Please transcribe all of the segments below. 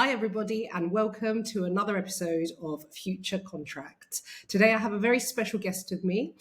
Hi, everybody, and welcome to another episode of Future Contracts. Today, I have a very special guest with me.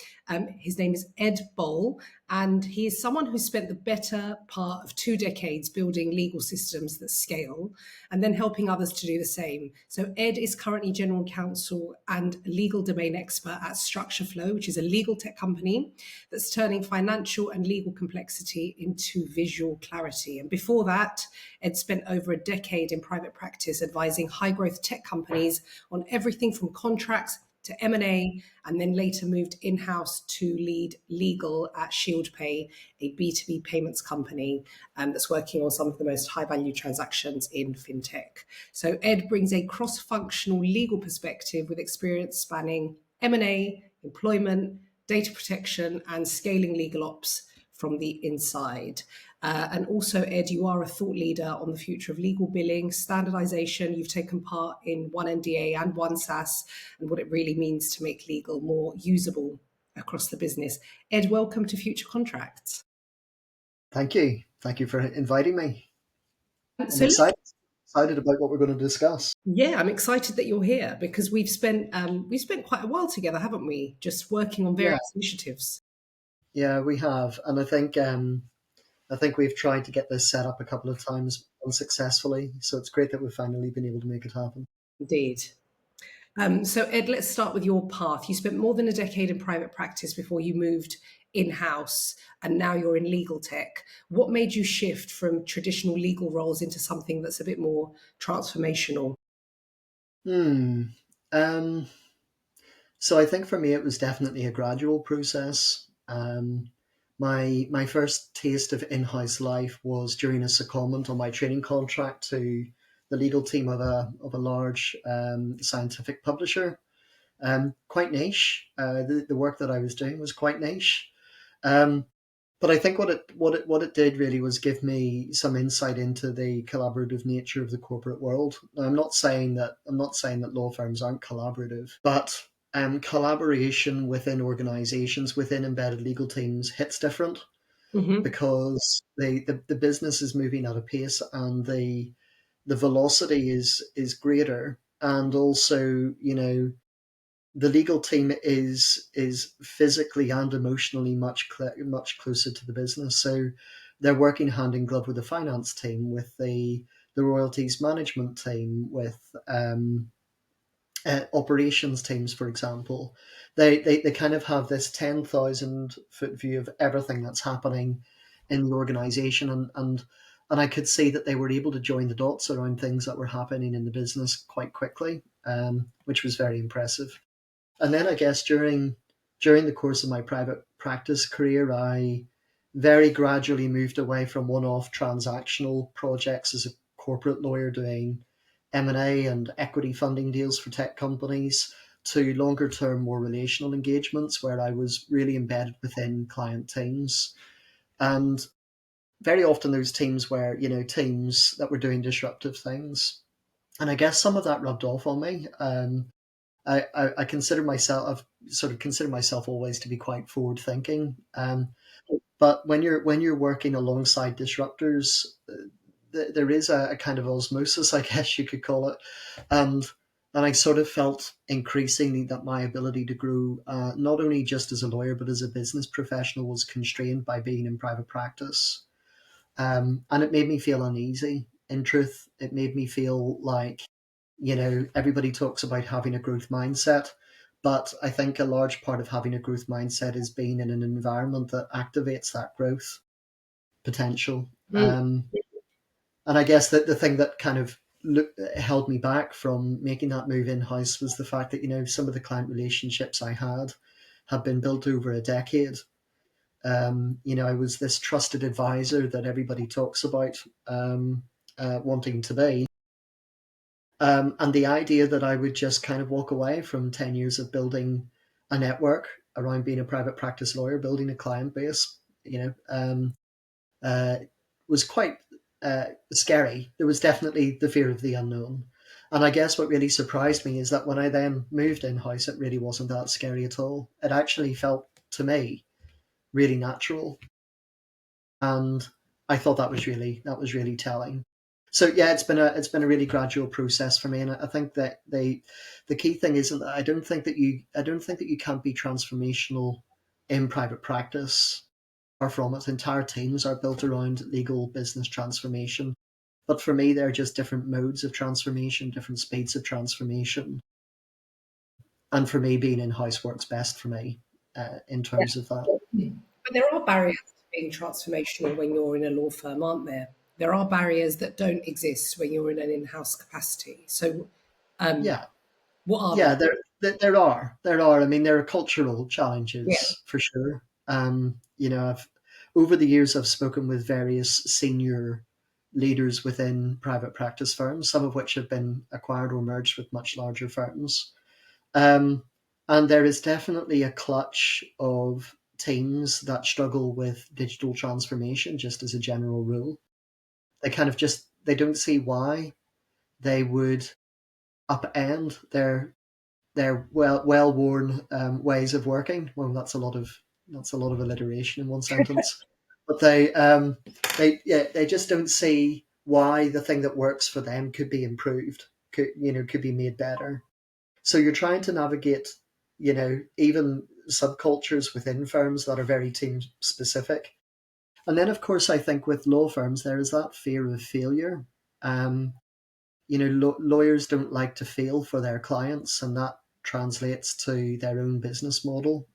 His name is Ed Boal, and he is someone who spent the better part of 2 decades building legal systems that scale and then helping others to do the same. So Ed is currently General Counsel and legal domain expert at StructureFlow, which is a legal tech company that's turning financial and legal complexity into visual clarity. And before that, Ed spent over a decade in private practice advising high-growth tech companies on everything from contracts to M&A, and then later moved in-house to lead legal at ShieldPay, a B2B payments company that's working on some of the most high-value transactions in fintech. So Ed brings a cross-functional legal perspective with experience spanning M&A, employment, data protection, and scaling legal ops from the inside. And also, Ed, you are a thought leader on the future of legal billing, standardization. You've taken part in one NDA and one SAS, and what it really means to make legal more usable across the business. Ed, welcome to Future Contracts. Thank you. Thank you for inviting me. I'm excited about what we're going to discuss. Yeah, I'm excited that you're here because we've spent quite a while together, haven't we? Just working on various initiatives. Yeah, we have, and I think we've tried to get this set up a couple of times unsuccessfully. So it's great that we've finally been able to make it happen. Indeed. So Ed, let's start with your path. You spent more than a decade in private practice before you moved in-house, and now you're in legal tech. What made you shift from traditional legal roles into something that's a bit more transformational? So I think for me, it was definitely a gradual process. My first taste of in-house life was during a secondment on my training contract to the legal team of a large scientific publisher. Quite niche. The work that I was doing was quite niche. But I think what it did really was give me some insight into the collaborative nature of the corporate world. Now, I'm not saying that law firms aren't collaborative, but collaboration within organizations, within embedded legal teams hits different because the business is moving at a pace and the velocity is greater, and also, the legal team is physically and emotionally much closer to the business. So they're working hand in glove with the finance team, with the royalties management team, with operations teams, for example. They kind of have this 10,000-foot view of everything that's happening in the organization, and I could see that they were able to join the dots around things that were happening in the business quite quickly, which was very impressive. And then I guess during the course of my private practice career, I very gradually moved away from one-off transactional projects as a corporate lawyer doing M&A and equity funding deals for tech companies to longer-term, more relational engagements where I was really embedded within client teams. And very often those teams were, teams that were doing disruptive things. And I guess some of that rubbed off on me. I consider myself, I've sort of considered myself always to be quite forward thinking. But when you're working alongside disruptors, there is a kind of osmosis, I guess you could call it. And I sort of felt increasingly that my ability to grow, not only just as a lawyer, but as a business professional, was constrained by being in private practice. And it made me feel uneasy. In truth, it made me feel like, everybody talks about having a growth mindset, but I think a large part of having a growth mindset is being in an environment that activates that growth potential. And I guess that the thing that kind of held me back from making that move in-house was the fact that, some of the client relationships I had been built over a decade. I was this trusted advisor that everybody talks about wanting to be. And the idea that I would just kind of walk away from 10 years of building a network around being a private practice lawyer, building a client base, was quite scary. There was definitely the fear of the unknown. And I guess what really surprised me is that when I then moved in-house, it really wasn't that scary at all. It actually felt, to me, really natural. And I thought that was really telling. So yeah, it's been a really gradual process for me, and I think that the key thing is that I don't think that you can't be transformational in private practice. Far from it. Entire teams are built around legal business transformation. But for me, they're just different modes of transformation, different speeds of transformation. And for me, being in house works best for me in terms of that. But there are barriers to being transformational when you're in a law firm, aren't there? There are barriers that don't exist when you're in an in-house capacity. So, Yeah, what are yeah, they? there are. I mean, there are cultural Yeah. challenges for sure. I've over the years I've spoken with various senior leaders within private practice firms, some of which have been acquired or merged with much larger firms. Um, and there is definitely a clutch of teams that struggle with digital transformation, just as a general rule. They kind of just they don't see why they would upend their well worn ways of working. Well, that's a lot of alliteration in one sentence. But they just don't see why the thing that works for them could be improved, could be made better. So you're trying to navigate, even subcultures within firms that are very team specific. And then, of course, I think with law firms, there is that fear of failure. Um, Lawyers don't like to fail for their clients, and that translates to their own business model.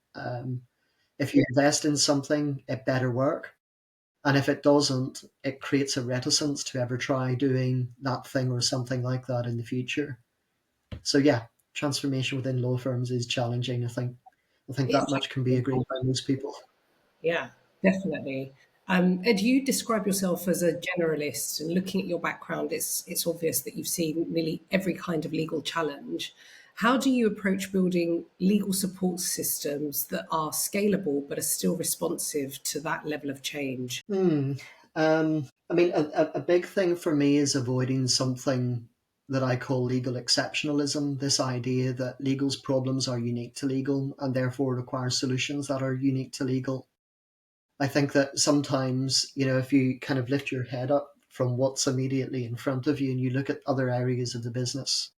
If you invest in something, it better work. And if it doesn't, it creates a reticence to ever try doing that thing or something like that in the future. So yeah, transformation within law firms is challenging. I think that It's much can be agreed by most people. Yeah, definitely. Ed, you describe yourself as a generalist, and looking at your background, it's obvious that you've seen nearly every kind of legal challenge. How do you approach building legal support systems that are scalable but are still responsive to that level of change? Hmm. I mean, a big thing for me is avoiding something that I call legal exceptionalism. This idea that legal's problems are unique to legal and therefore require solutions that are unique to legal. I think that sometimes, if you kind of lift your head up from what's immediately in front of you and you look at other areas of the business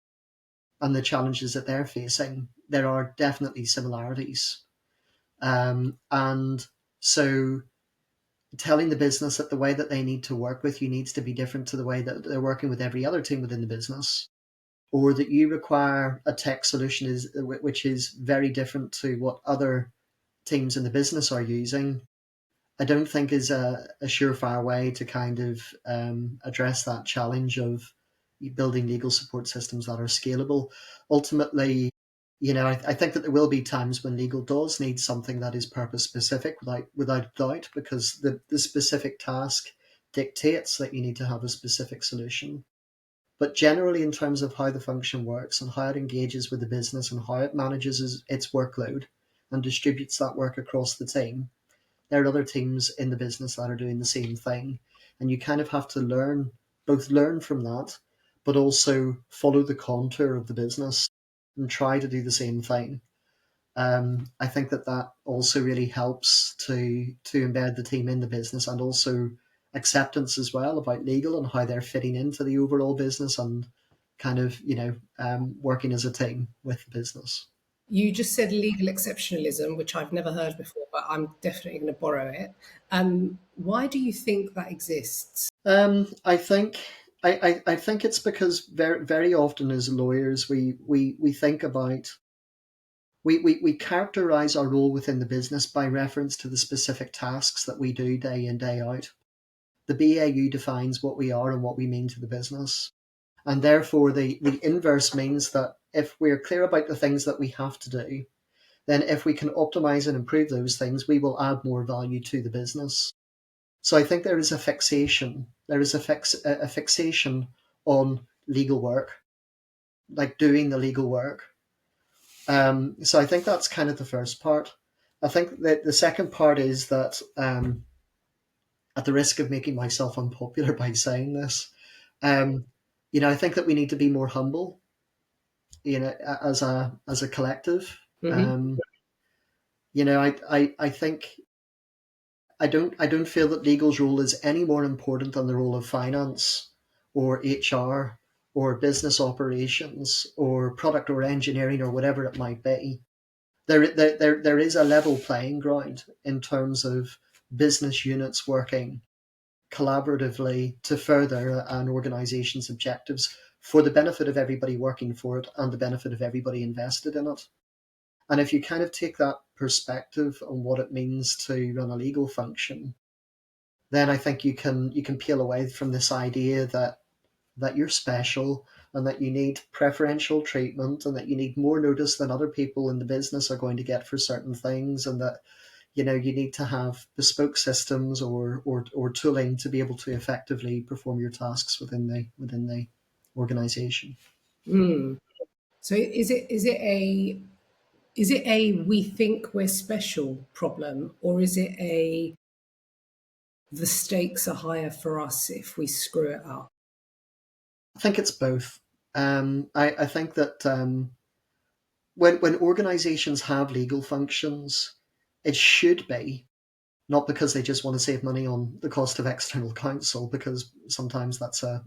and the challenges that they're facing, there are definitely similarities. And so telling the business that the way that they need to work with you needs to be different to the way that they're working with every other team within the business, or that you require a tech solution which is very different to what other teams in the business are using, I don't think is a surefire way to kind of address that challenge of building legal support systems that are scalable. Ultimately, I think that there will be times when legal does need something that is purpose specific, without doubt, because the specific task dictates that you need to have a specific solution. But generally, in terms of how the function works and how it engages with the business and how it manages its workload and distributes that work across the team, there are other teams in the business that are doing the same thing. And you kind of have to both learn from that, but also follow the contour of the business and try to do the same thing. I think that also really helps to embed the team in the business, and also acceptance as well about legal and how they're fitting into the overall business, and kind of working as a team with the business. You just said legal exceptionalism, which I've never heard before, but I'm definitely going to borrow it. Why do you think that exists? I think I think it's because very very often as lawyers we think about we characterize our role within the business by reference to the specific tasks that we do day in day out. The BAU defines what we are and what we mean to the business, and therefore the inverse means that if we're clear about the things that we have to do, then if we can optimize and improve those things, we will add more value to the business. So I think there is a fixation. There is a fixation on legal work, like doing the legal work. So I think that's kind of the first part. I think that the second part is that, at the risk of making myself unpopular by saying this, um, I think that we need to be more humble, as a collective. Hmm. Um, I think I don't feel that legal's role is any more important than the role of finance or HR or business operations or product or engineering or whatever it might be. There is a level playing ground in terms of business units working collaboratively to further an organization's objectives for the benefit of everybody working for it and the benefit of everybody invested in it. And if you kind of take that perspective on what it means to run a legal function, then I think you can peel away from this idea that you're special and that you need preferential treatment and that you need more notice than other people in the business are going to get for certain things, and that you need to have bespoke systems or tooling to be able to effectively perform your tasks within the organization. Mm. So is it a we think we're special problem, or is it a the stakes are higher for us if we screw it up? I think it's both. I think that when organizations have legal functions, it should be not because they just want to save money on the cost of external counsel, because sometimes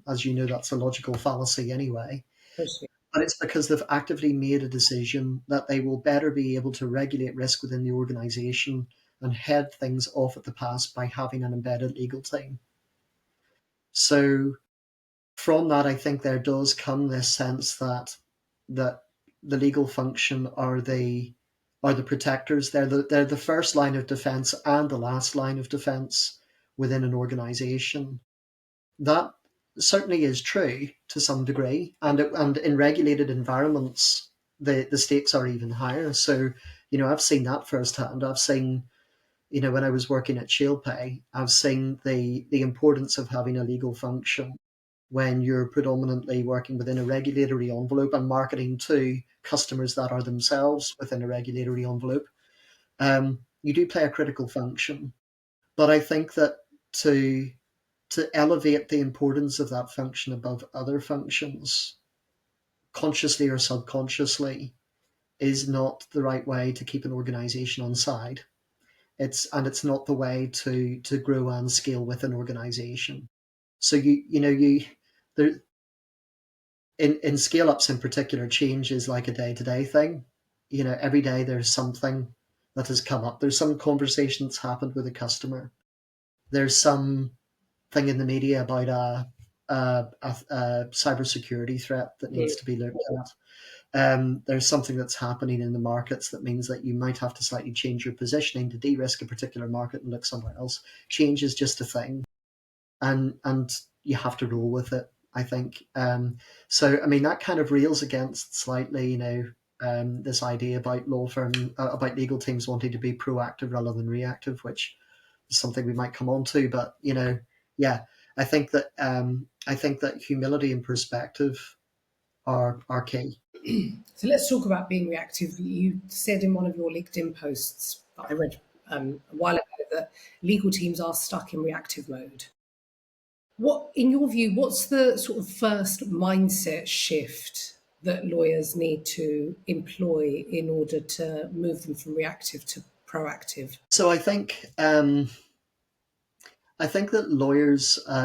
as you know, that's a logical fallacy anyway. Totally. But it's because they've actively made a decision that they will better be able to regulate risk within the organization and head things off at the pass by having an embedded legal team. So from that, I think there does come this sense that the legal function are the protectors. They're the first line of defense and the last line of defense within an organization. That certainly is true to some degree, and in regulated environments, the stakes are even higher. So, I've seen that firsthand. I've seen, when I was working at ShielPay, I've seen the importance of having a legal function when you're predominantly working within a regulatory envelope and marketing to customers that are themselves within a regulatory envelope. You do play a critical function, but I think that to to elevate the importance of that function above other functions, consciously or subconsciously, is not the right way to keep an organization on side. It's not the way to grow and scale with an organization. So you there in scale ups in particular, change is like a day to day thing. Every day there's something that has come up. There's some conversation that's happened with a customer. There's some thing in the media about a cybersecurity threat that needs to be looked at. There's something that's happening in the markets that means that you might have to slightly change your positioning to de-risk a particular market and look somewhere else. Change is just a thing, and you have to roll with it, I think. So, I mean, that kind of reels against slightly, this idea about about legal teams wanting to be proactive rather than reactive, which is something we might come on to. But yeah, I think that humility and perspective are key. So let's talk about being reactive. You said in one of your LinkedIn posts that I read a while ago that legal teams are stuck in reactive mode. What, in your view, what's the sort of first mindset shift that lawyers need to employ in order to move them from reactive to proactive? So I think that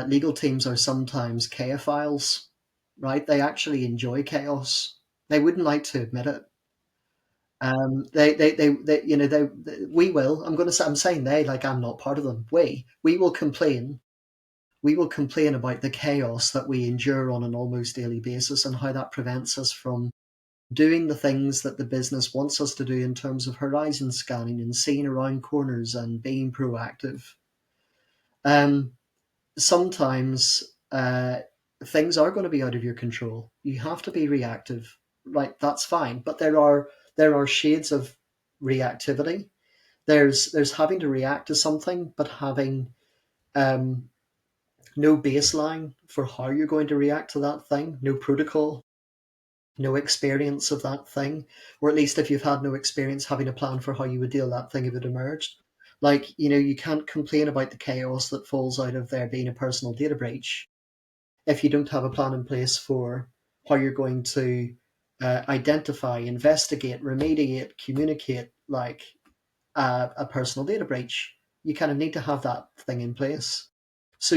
legal teams are sometimes chaophiles, right? They actually enjoy chaos. They wouldn't like to admit it. We will. I'm saying they, like I'm not part of them. We will complain. We will complain about the chaos that we endure on an almost daily basis and how that prevents us from doing the things that the business wants us to do in terms of horizon scanning and seeing around corners and being proactive. Um, Sometimes things are going to be out of your control. You have to be reactive, right? That's fine, but there are shades of reactivity. There's having to react to something, but having um, no baseline for how you're going to react to that thing, no protocol, no experience of that thing, or at least if you've had no experience, having a plan for how you would deal with that thing if it emerged. Like, you can't complain about the chaos that falls out of there being a personal data breach if you don't have a plan in place for how you're going to identify, investigate, remediate, communicate, like a personal data breach. You kind of need to have that thing in place. So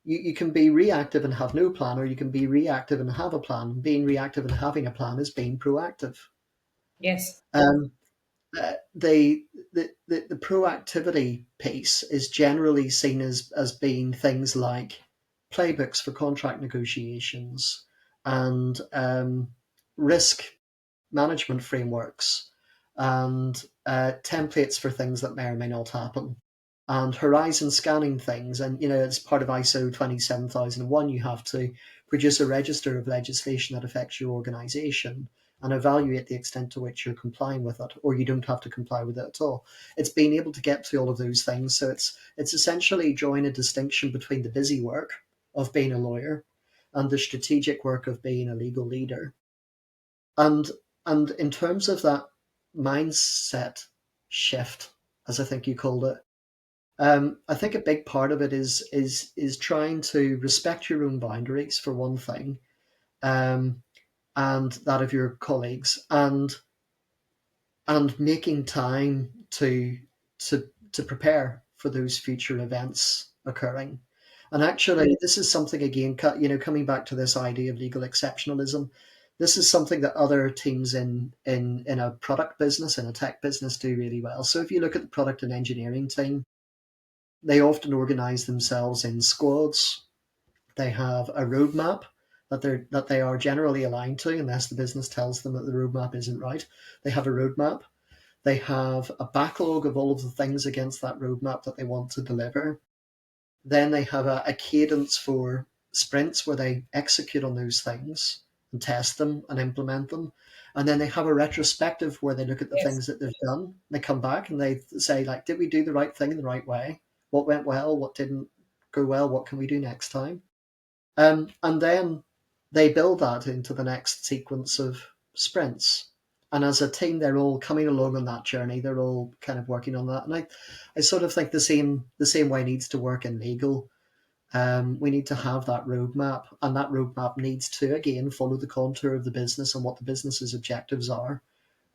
you can be reactive and have no plan, or you can be reactive and have a plan. Being reactive and having a plan is being proactive. Yes. Um, the proactivity piece is generally seen as being things like playbooks for contract negotiations and risk management frameworks and templates for things that may or may not happen and horizon scanning things. And, as part of ISO 27001, you have to produce a register of legislation that affects your organization and evaluate the extent to which you're complying with it, or you don't have to comply with it at all. It's being able to get to all of those things. So it's essentially drawing a distinction between the busy work of being a lawyer and the strategic work of being a legal leader. And in terms of that mindset shift, as I think you called it, I think a big part of it is trying to respect your own boundaries for one thing, um, and that of your colleagues, and making time to prepare for those future events occurring. And actually, this is something again, coming back to this idea of legal exceptionalism. This is something that other teams in a product business, in a tech business, do really well. So if you look at the product and engineering team, they often organize themselves in squads. They have a roadmap that they are generally aligned to, unless the business tells them that the roadmap isn't right. They have a roadmap. They have a backlog of all of the things against that roadmap that they want to deliver. Then they have a cadence for sprints where they execute on those things and test them and implement them. And then they have a retrospective where they look at the Yes. things that they've done. They come back and they say, like, did we do the right thing in the right way? What went well? What didn't go well? What can we do next time? And then they build that into the next sequence of sprints. And as a team, they're all coming along on that journey. They're all kind of working on that. And I sort of think the same way needs to work in legal. We need to have that roadmap, and that roadmap needs to again follow the contour of the business and what the business's objectives are,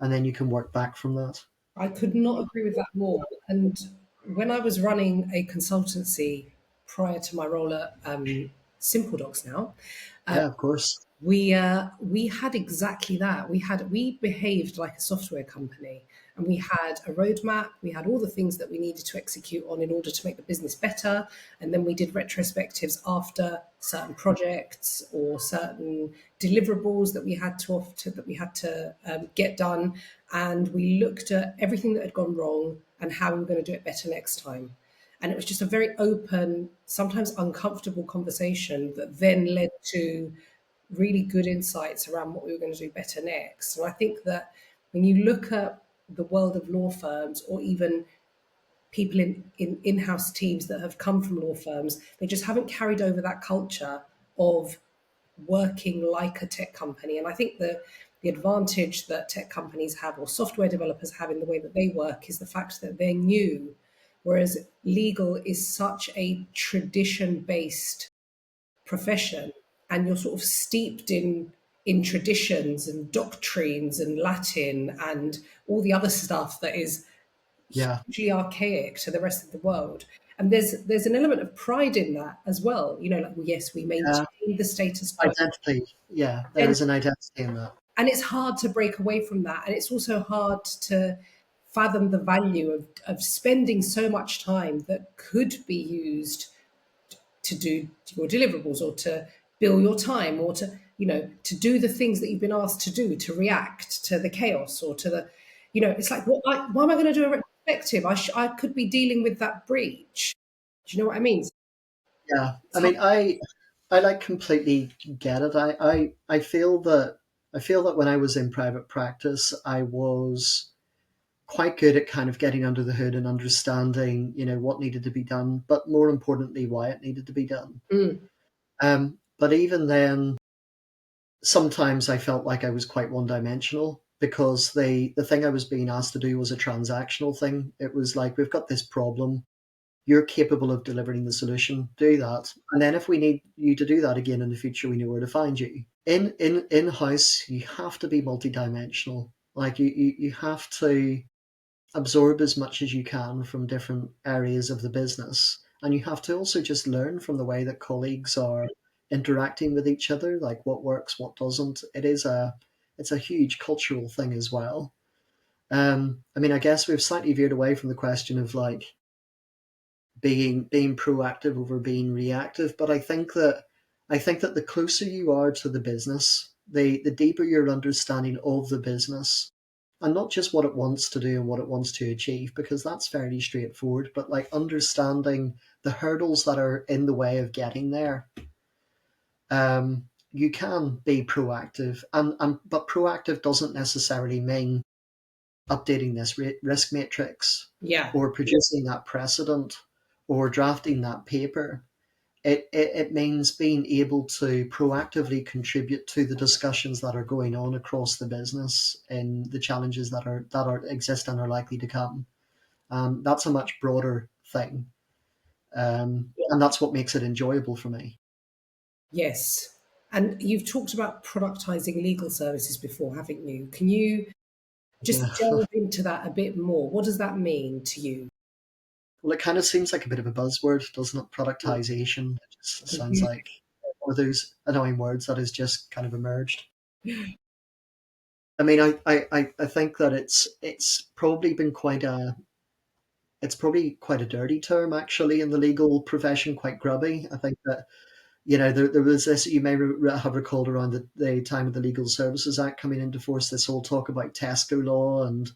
and then you can work back from that. I could not agree with that more. And when I was running a consultancy prior to my role at Simple Docs now, Yeah, of course. we had exactly that. We behaved like a software company, and we had a roadmap. We had all the things that we needed to execute on in order to make the business better. And then we did retrospectives after certain projects or certain deliverables that we had to get done. And we looked at everything that had gone wrong and how we were going to do it better next time. And it was just a very open, sometimes uncomfortable conversation that then led to really good insights around what we were going to do better next. And I think that when you look at the world of law firms, or even people in in-house teams that have come from law firms, they just haven't carried over that culture of working like a tech company. And I think the advantage that tech companies have, or software developers have, in the way that they work is the fact that they're new, whereas legal is such a tradition based profession, and you're sort of steeped in traditions and doctrines and Latin and all the other stuff that is Yeah, hugely archaic to the rest of the world. And there's an element of pride in that as well. Like, well, yes, we yeah. maintain the status quo. Identity. Yeah, there And, is an identity in that. and it's hard to break away from that. And it's also hard to fathom the value of spending so much time that could be used to do your deliverables, or to bill your time, or to do the things that you've been asked to do, to react to the chaos, or to the it's like, why am I going to do a retrospective? I could be dealing with that breach. Do you know what I mean? Yeah, I It's hard. mean, I like completely get it. I feel that when I was in private practice, I was quite good at kind of getting under the hood and understanding, what needed to be done, but more importantly, why it needed to be done. Mm, But even then, sometimes I felt like I was quite one dimensional because the thing I was being asked to do was a transactional thing. It was like, we've got this problem. You're capable of delivering the solution. Do that. And then if we need you to do that again in the future, we know where to find you. In house, you have to be multidimensional. Like you have to absorb as much as you can from different areas of the business And you have to also just learn from the way that colleagues are interacting with each other, like what works, what doesn't. It's a huge cultural thing as well. I mean, I guess we've slightly veered away from the question of like being proactive over being reactive, but I think that the closer you are to the business, the deeper your understanding of the business, and not just what it wants to do and what it wants to achieve, because that's fairly straightforward, but like understanding the hurdles that are in the way of getting there. You can be proactive, and but proactive doesn't necessarily mean updating this risk matrix Yeah. or producing that precedent or drafting that paper. It means being able to proactively contribute to the discussions that are going on across the business and the challenges that are exist and are likely to come. That's a much broader thing, and that's what makes it enjoyable for me. Yes. And you've talked about productizing legal services before, haven't you? Can you Yeah. just delve into that a bit more? What does that mean to you? Well, it kind of seems like a bit of a buzzword, doesn't it? Productization. It just sounds Mhm. like one of those annoying words that has just kind of emerged. I mean, I think that it's probably been quite a it's probably quite a dirty term actually in the legal profession, quite grubby. I think that there was this you may have recalled around the time of the Legal Services Act coming into force. This whole talk about Tesco law and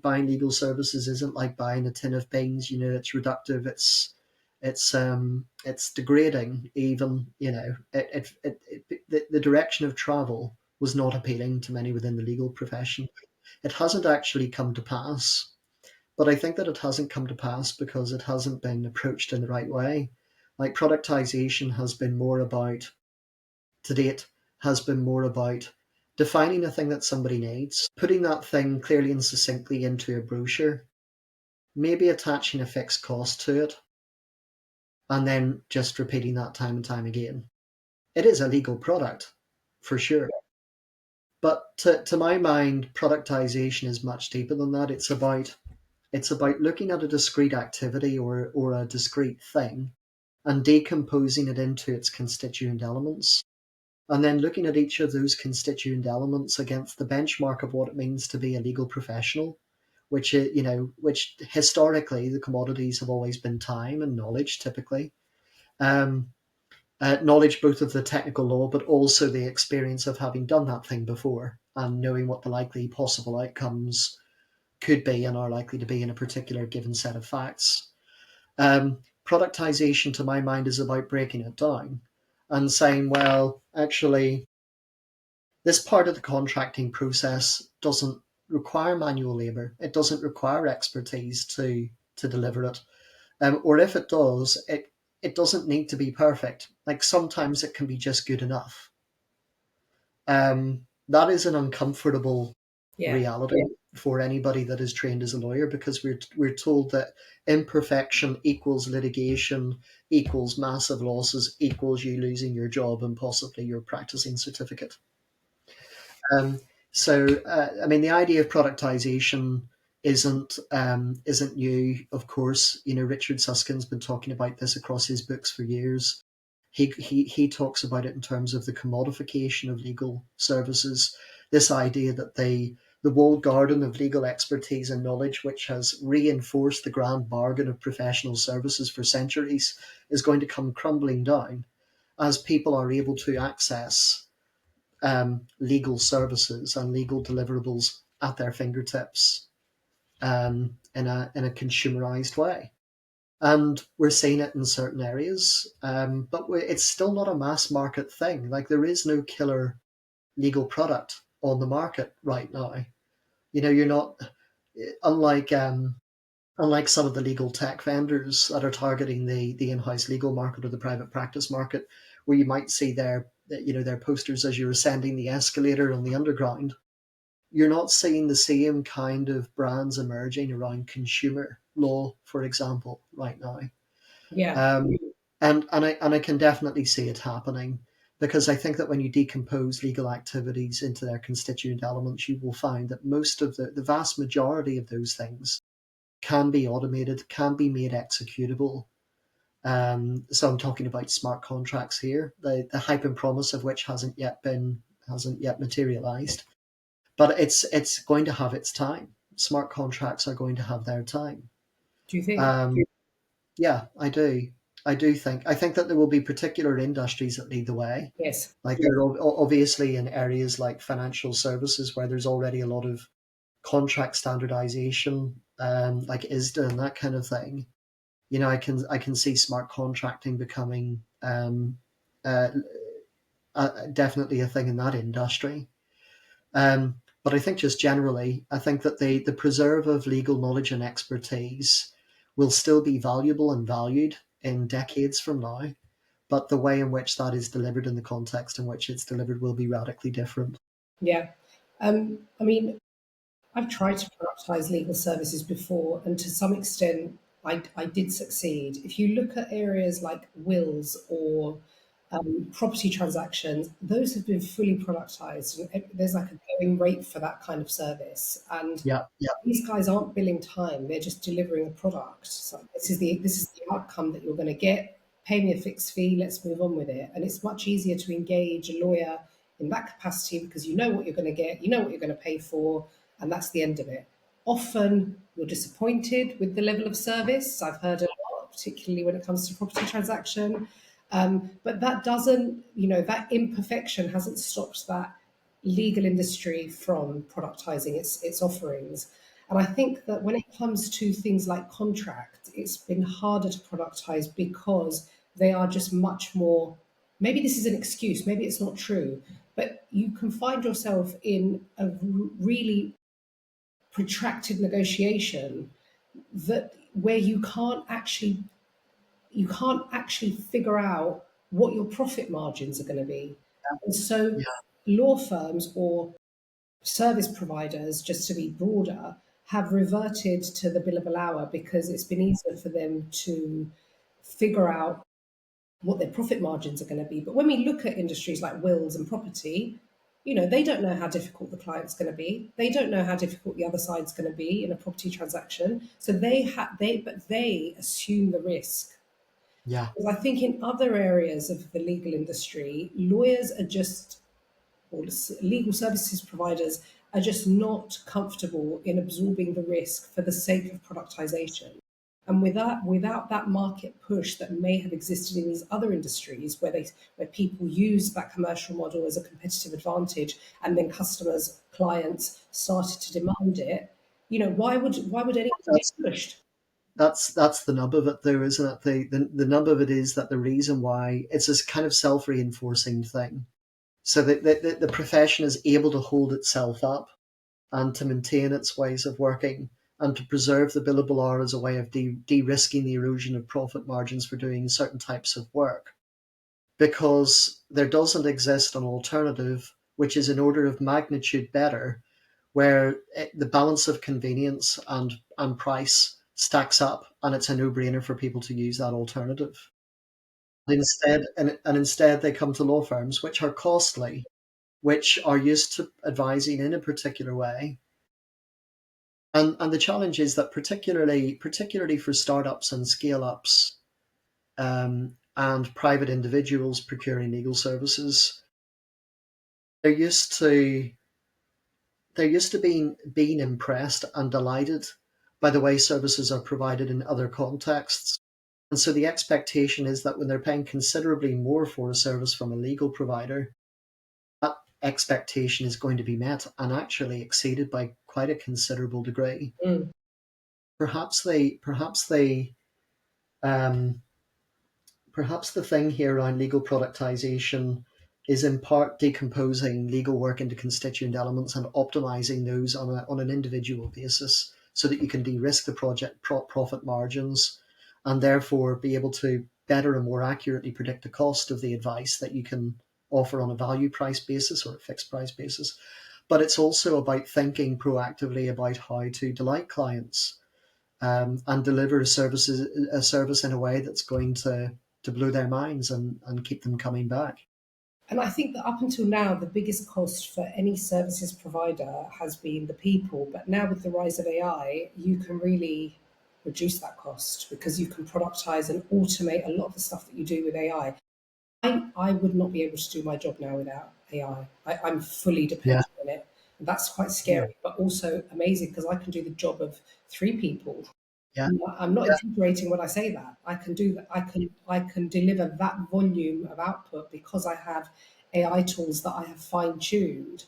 buying legal services isn't like buying a tin of beans. It's reductive. It's degrading. Even the direction of travel was not appealing to many within the legal profession. It hasn't actually come to pass, but I think that it hasn't come to pass because it hasn't been approached in the right way. Like productization has been more about, to date, has been more about defining a thing that somebody needs, putting that thing clearly and succinctly into a brochure, maybe attaching a fixed cost to it, and then just repeating that time and time again. It is a legal product, for sure. But to my mind, productization is much deeper than that. It's about looking at a discrete activity or a discrete thing and decomposing it into its constituent elements, and then looking at each of those constituent elements against the benchmark of what it means to be a legal professional, which historically the commodities have always been time and knowledge, typically. Um, Knowledge both of the technical law, but also the experience of having done that thing before and knowing what the likely possible outcomes could be and are likely to be in a particular given set of facts. Productization, to my mind, is about breaking it down and saying, well, actually, this part of the contracting process doesn't require manual labor. It doesn't require expertise to deliver it. Or if it does, it doesn't need to be perfect. Like sometimes it can be just good enough. That is an uncomfortable Yeah. reality for anybody that is trained as a lawyer, because we're told that imperfection equals litigation equals massive losses equals you losing your job and possibly your practicing certificate. Um, I mean, the idea of productization isn't new. Of course, Richard Susskind's been talking about this across his books for years. He talks about it in terms of the commodification of legal services. This idea that the walled garden of legal expertise and knowledge, which has reinforced the grand bargain of professional services for centuries, is going to come crumbling down as people are able to access legal services and legal deliverables at their fingertips in a consumerized way. And we're seeing it in certain areas, but it's still not a mass market thing. Like there is no killer legal product on the market right now. You're not unlike unlike some of the legal tech vendors that are targeting the in-house legal market or the private practice market, where you might see their posters as you're ascending the escalator on the underground. You're not seeing the same kind of brands emerging around consumer law, for example, right now. Yeah. Um, and I can definitely see it happening, because I think that when you decompose legal activities into their constituent elements, you will find that most of the vast majority of those things can be automated, can be made executable. So I'm talking about smart contracts here, the hype and promise of which hasn't yet materialized. But it's going to have its time. Smart contracts are going to have their time. Do you think? Um, yeah, I do. I think that there will be particular industries that lead the way. Yes. Like there are obviously in areas like financial services where there's already a lot of contract standardization, like ISDA and that kind of thing. You know, I can see smart contracting becoming uh, definitely a thing in that industry. But I think just generally, I think that the preserve of legal knowledge and expertise will still be valuable and valued in decades from now. But the way in which that is delivered and the context in which it's delivered will be radically different. Yeah. I mean, I've tried to productize legal services before, and to some extent, I did succeed. If you look at areas like wills or property transactions, those have been fully productized. And there's like a going rate for that kind of service. And Yeah, yeah, these guys aren't billing time; they're just delivering a product. So this is the outcome that you're going to get. Pay me a fixed fee. Let's move on with it. And it's much easier to engage a lawyer in that capacity because you know what you're going to get, you know what you're going to pay for, and that's the end of it. Often you're disappointed with the level of service. I've heard a lot, particularly when it comes to property transaction. But that doesn't, that imperfection hasn't stopped that legal industry from productizing its offerings. And I think that when it comes to things like contract, it's been harder to productize because they are just much more. Maybe this is an excuse, maybe it's not true, but you can find yourself in a really protracted negotiation that where you can't actually figure out what your profit margins are going to be. And so yeah, law firms or service providers, just to be broader, have reverted to the billable hour because it's been easier for them to figure out what their profit margins are going to be. But when we look at industries like wills and property, they don't know how difficult the client's going to be. They don't know how difficult the other side's going to be in a property transaction. So they assume the risk. yeah. Because I think in other areas of the legal industry, lawyers are just, or legal services providers are just not comfortable in absorbing the risk for the sake of productization. And without that market push that may have existed in these other industries where people use that commercial model as a competitive advantage and then customers, clients started to demand it, why would anyone get That's pushed? that's the nub of it, though, isn't it? The nub of it is that the reason why it's this kind of self reinforcing thing, so that the profession is able to hold itself up and to maintain its ways of working and to preserve the billable hour as a way of de-risking the erosion of profit margins for doing certain types of work, because there doesn't exist an alternative which is an order of magnitude better, where the balance of convenience and price stacks up, and it's a no-brainer for people to use that alternative. Instead they come to law firms which are costly, which are used to advising in a particular way. And the challenge is that particularly for startups and scale ups, and private individuals procuring legal services, they're used to being impressed and delighted by the way services are provided in other contexts. And so the expectation is that when they're paying considerably more for a service from a legal provider, that expectation is going to be met and actually exceeded by quite a considerable degree. Mm. Perhaps they um, perhaps the thing here around legal productization is in part decomposing legal work into constituent elements and optimizing those on an individual basis so that you can de-risk the profit margins and therefore be able to better and more accurately predict the cost of the advice that you can offer on a value price basis or a fixed price basis. But it's also about thinking proactively about how to delight clients, and deliver a service in a way that's going to blow their minds and keep them coming back. And I think that up until now, the biggest cost for any services provider has been the people. But now, with the rise of AI, you can really reduce that cost because you can productize and automate a lot of the stuff that you do with AI. I would not be able to do my job now without AI. I'm fully Yeah. dependent on it. That's quite Yeah. scary, but also amazing because I can do the job of three people. Yeah. I'm not Yeah. exaggerating when I say that. I can do that. I can deliver that volume of output because I have AI tools that I have fine tuned,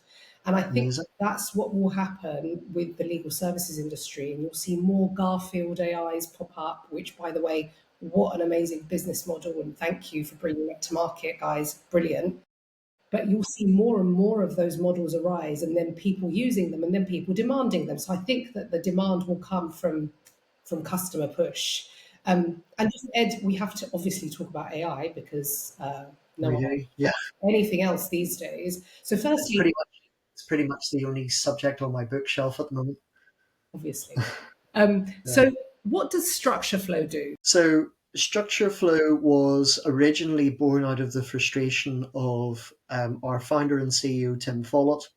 and I think Amazing. that's what will happen with the legal services industry. And you'll see more Garfield AIs pop up. Which, by the way, what an amazing business model! And thank you for bringing that to market, guys. Brilliant. But you'll see more and more of those models arise, and then people using them, and then people demanding them. So I think that the demand will come from customer push. And just Ed, we have to obviously talk about AI because no We one do. Yeah. anything else these days. So It's firstly, pretty much it's pretty much the only subject on my bookshelf at the moment. obviously, Yeah. so what does StructureFlow do? So StructureFlow was originally born out of the frustration of our founder and CEO Tim Follett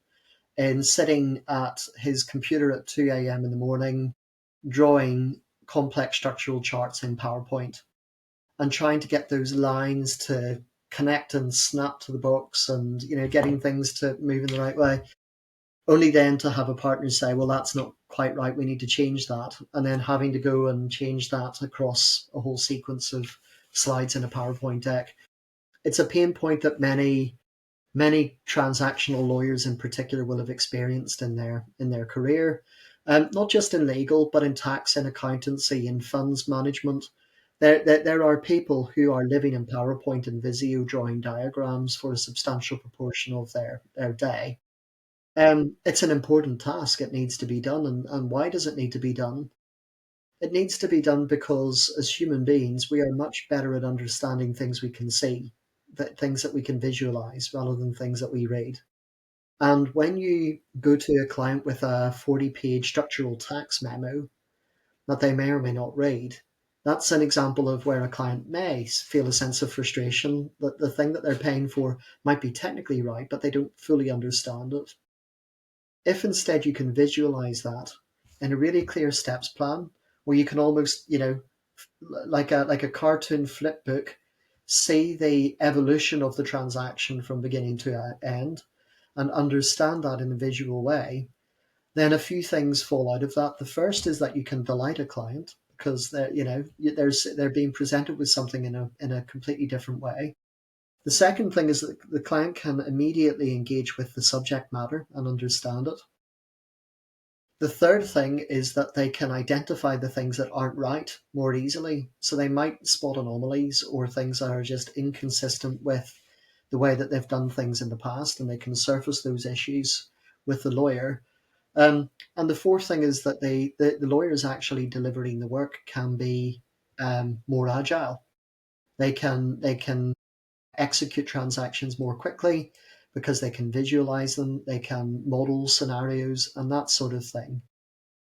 in sitting at his computer at 2 a.m. in the morning, drawing complex structural charts in PowerPoint and trying to get those lines to connect and snap to the box, and getting things to move in the right way, only then to have a partner say, well, that's not quite right, we need to change that, and then having to go and change that across a whole sequence of slides in a PowerPoint deck. It's a pain point that many transactional lawyers in particular will have experienced in their career, not just in legal, but in tax, in accountancy, in funds management. There are people who are living in PowerPoint and Visio drawing diagrams for a substantial proportion of their day. It's an important task. It needs to be done. And why does it need to be done? It needs to be done because as human beings, we are much better at understanding things we can see, things that we can visualize rather than things that we read. And when you go to a client with a 40-page structural tax memo that they may or may not read, that's an example of where a client may feel a sense of frustration that the thing that they're paying for might be technically right, but they don't fully understand it. If instead you can visualize that in a really clear steps plan, where you can almost, like a cartoon flip book, see the evolution of the transaction from beginning to end and understand that in a visual way, then a few things fall out of that. The first is that you can delight a client because they're being presented with something in a completely different way. The second thing is that the client can immediately engage with the subject matter and understand it. The third thing is that they can identify the things that aren't right more easily. So they might spot anomalies or things that are just inconsistent with the way that they've done things in the past, and they can surface those issues with the lawyer. And the fourth thing is that the lawyers actually delivering the work can be more agile. They can execute transactions more quickly because they can visualize them, they can model scenarios, and that sort of thing.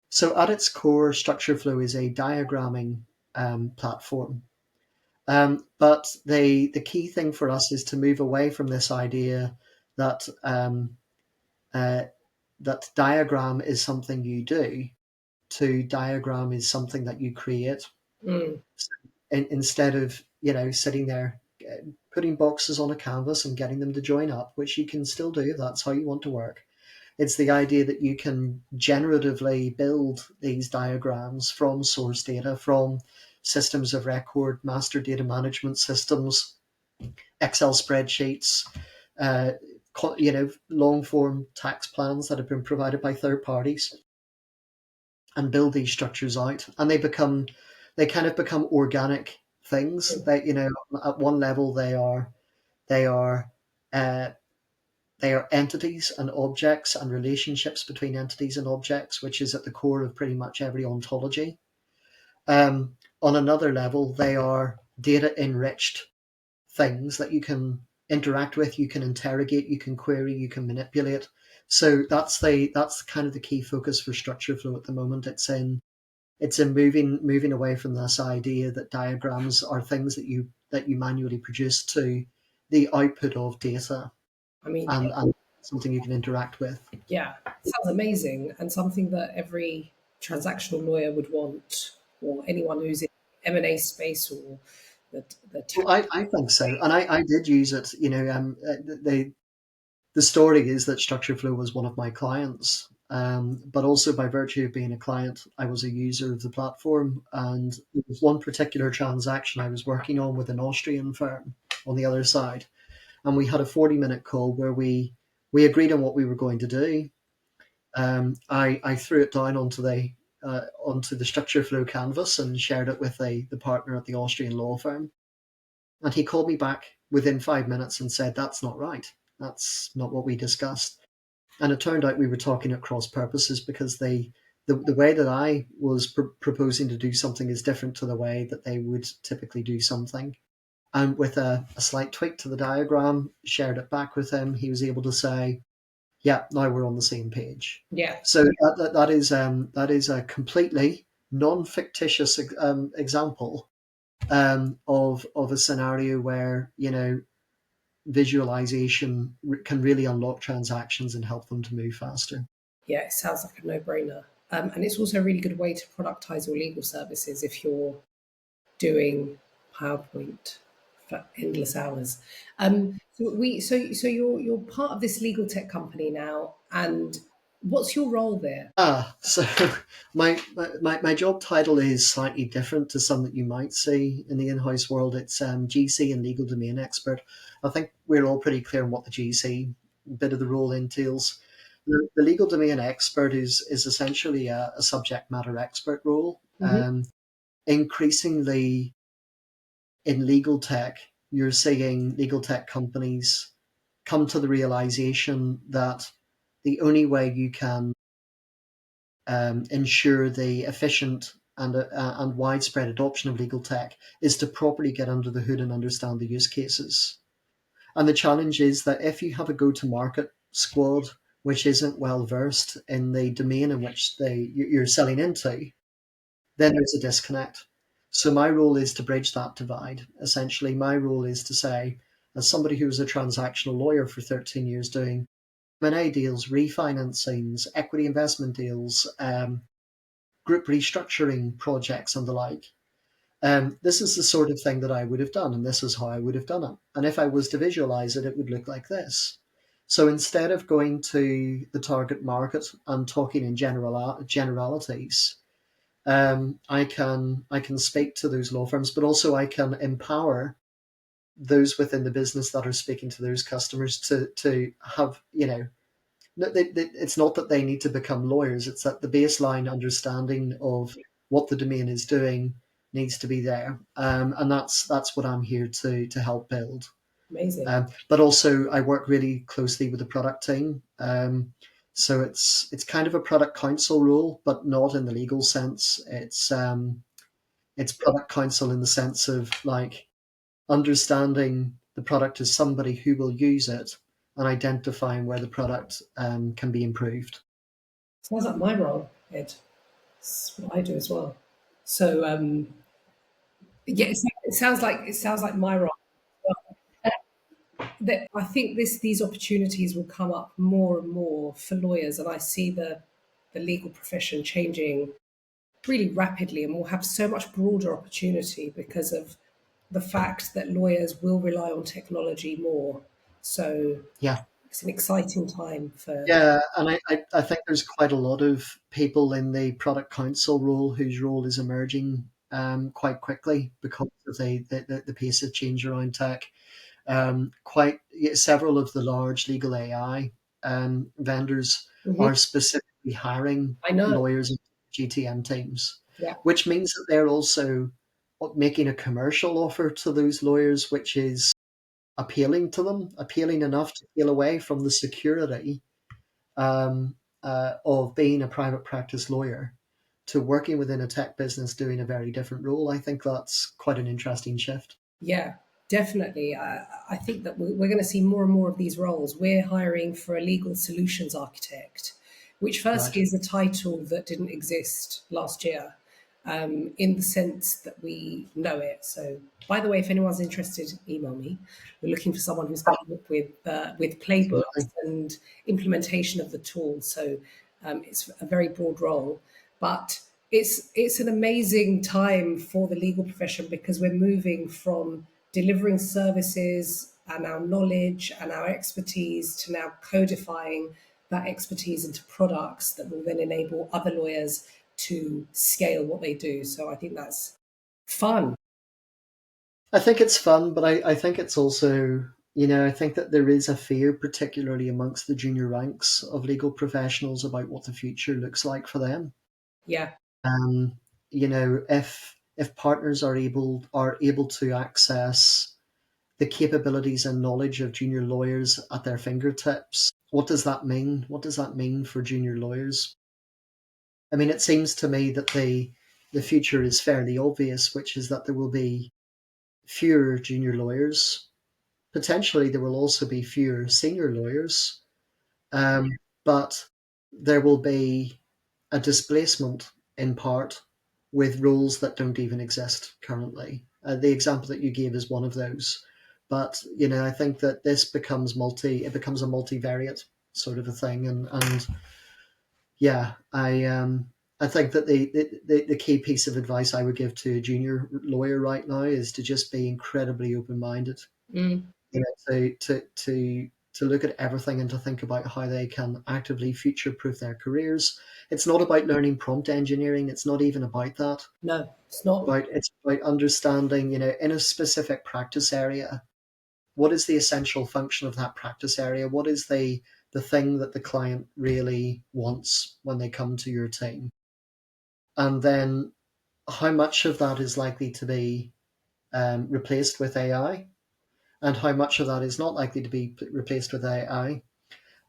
So at its core, StructureFlow is a diagramming platform. But the key thing for us is to move away from this idea that uh, that diagram is something you do to diagram is something that you create. Mm. Instead of sitting there putting boxes on a canvas and getting them to join up, which you can still do if that's how you want to work. It's the idea that you can generatively build these diagrams from source data, from systems of record, master data management systems, Excel spreadsheets, uh, long form tax plans that have been provided by third parties, and build these structures out. And they kind of become organic things. They, at one level, they are uh, they are entities and objects and relationships between entities and objects, which is at the core of pretty much every ontology. On another level, they are data enriched things that you can interact with, you can interrogate, you can query, you can manipulate. So that's kind of the key focus for StructureFlow at the moment. It's in moving away from this idea that diagrams are things that you manually produce to the output of data, I mean, and something you can interact with. yeah, sounds amazing and something that every transactional lawyer would want. or anyone who's in M&A space or the Well, tax. I think so, and I did use it. The story is that StructureFlow was one of my clients, but also by virtue of being a client, I was a user of the platform. And there was one particular transaction I was working on with an Austrian firm on the other side, and we had a 40-minute call where we agreed on what we were going to do. I threw it down onto the StructureFlow canvas and shared it with the partner at the Austrian law firm. And he called me back within 5 minutes and said, "That's not right. That's not what we discussed." And it turned out we were talking at cross purposes because the way that I was proposing to do something is different to the way that they would typically do something. And with a slight tweak to the diagram, shared it back with him, he was able to say, "Yeah, now we're on the same page." Yeah, So that is a completely non-fictitious example of a scenario where visualization can really unlock transactions and help them to move faster. yeah, it sounds like a no-brainer. And it's also a really good way to productize your legal services if you're doing PowerPoint for endless hours. So you're part of this legal tech company now, and what's your role there? So my job title is slightly different to some that you might see in the in-house world. It's GC and legal domain expert. I think we're all pretty clear on what the GC bit of the role entails. The legal domain expert is essentially a subject matter expert role. Hmm. Increasingly in legal tech, you're seeing legal tech companies come to the realization that the only way you can ensure the efficient and widespread adoption of legal tech is to properly get under the hood and understand the use cases. And the challenge is that if you have a go-to-market squad which isn't well versed in the domain in which you're selling into, then there's a disconnect. So my role is to bridge that divide. Essentially, my role is to say, as somebody who was a transactional lawyer for 13 years doing M&A deals, refinancings, equity investment deals, group restructuring projects and the like. This is the sort of thing that I would have done, and this is how I would have done it. And if I was to visualize it, it would look like this. So instead of going to the target market and talking in generalities, I can speak to those law firms, but also I can empower those within the business that are speaking to those customers to have it's not that they need to become lawyers. It's that the baseline understanding of what the domain is doing needs to be there, and that's what I'm here to help build. Amazing. But also, I work really closely with the product team. So it's kind of a product counsel role, but not in the legal sense. It's product counsel in the sense of like understanding the product as somebody who will use it and identifying where the product can be improved. Sounds like my role, Ed. It's what I do as well. So yeah, it sounds like my role. That I think these opportunities will come up more and more for lawyers, and I see the legal profession changing really rapidly, and we'll have so much broader opportunity because of the fact that lawyers will rely on technology more. So Yeah. it's an exciting time for. Yeah, and I think there's quite a lot of people in the product counsel role whose role is emerging quite quickly because of the pace of change around tech. Quite several of the large legal AI vendors Mhm. are specifically hiring I know. lawyers and GTM teams, Yeah. which means that they're also making a commercial offer to those lawyers, which is appealing to them, appealing enough to peel away from the security of being a private practice lawyer to working within a tech business doing a very different role. I think that's quite an interesting shift. Yeah, definitely. I think that we're going to see more and more of these roles. We're hiring for a legal solutions architect, which Right. firstly is a title that didn't exist last year, in the sense that we know it. So, by the way, if anyone's interested, email me. We're looking for someone who's going to work with playbooks Absolutely. and implementation of the tool. So, it's a very broad role, but It's an amazing time for the legal profession because we're moving from delivering services and our knowledge and our expertise to now codifying that expertise into products that will then enable other lawyers to scale what they do. So I think that's fun. I think it's fun, but I think it's also, I think that there is a fear, particularly amongst the junior ranks of legal professionals, about what the future looks like for them. Yeah. Um, if partners are able to access the capabilities and knowledge of junior lawyers at their fingertips, what does that mean? What does that mean for junior lawyers? I mean, it seems to me that the future is fairly obvious, which is that there will be fewer junior lawyers. Potentially, there will also be fewer senior lawyers, um, but there will be a displacement in part with roles that don't even exist currently. The example that you gave is one of those. But I think that this becomes it becomes a multivariate sort of a thing, and yeah, I think that the key piece of advice I would give to a junior lawyer right now is to just be incredibly open minded. Mm, To look at everything and to think about how they can actively future proof their careers. It's not about learning prompt engineering. It's not even about that. no, it's not. It's about understanding, in a specific practice area, what is the essential function of that practice area? What is the thing that the client really wants when they come to your team? And then how much of that is likely to be replaced with AI, and how much of that is not likely to be replaced with AI,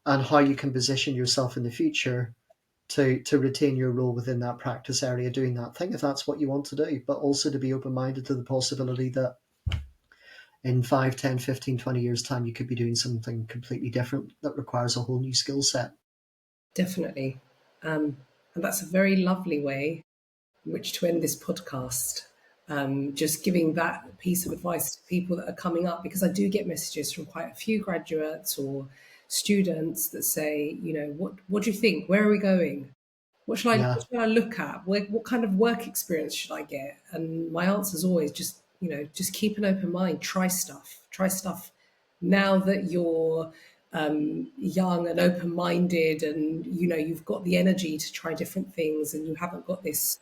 and how you can position yourself in the future to retain your role within that practice area doing that thing if that's what you want to do, but also to be open-minded to the possibility that in 5, 10, 15, 20 years time you could be doing something completely different that requires a whole new skill set. Definitely. And that's a very lovely way in which to end this podcast. Just giving that piece of advice to people that are coming up, because I do get messages from quite a few graduates or students that say, what do you think? Where are we going? Yeah, What should I look at? What kind of work experience should I get? And my answer is always just keep an open mind. Try stuff. Try stuff. Now that you're young and open minded, and you've got the energy to try different things, and you haven't got this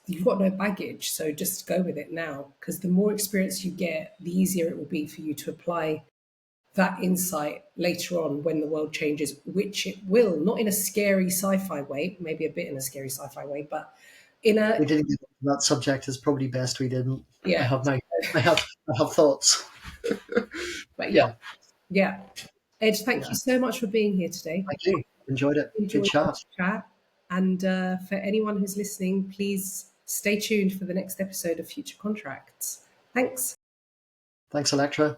you've got no baggage. So just go with it now, because the more experience you get, the easier it will be for you to apply that insight later on when the world changes, which it will, not in a scary sci-fi way, maybe a bit in a scary sci-fi way, but in a we didn't get into that subject. It's probably best we didn't. I yeah. have my I have thoughts. But yeah, Yeah, yeah. Ed, thank you yeah. so much for being here today. Thank you. Enjoyed it. Good Enjoyed our chat. chat. And for anyone who's listening, please stay tuned for the next episode of Future Contracts. Thanks. Thanks, Electra.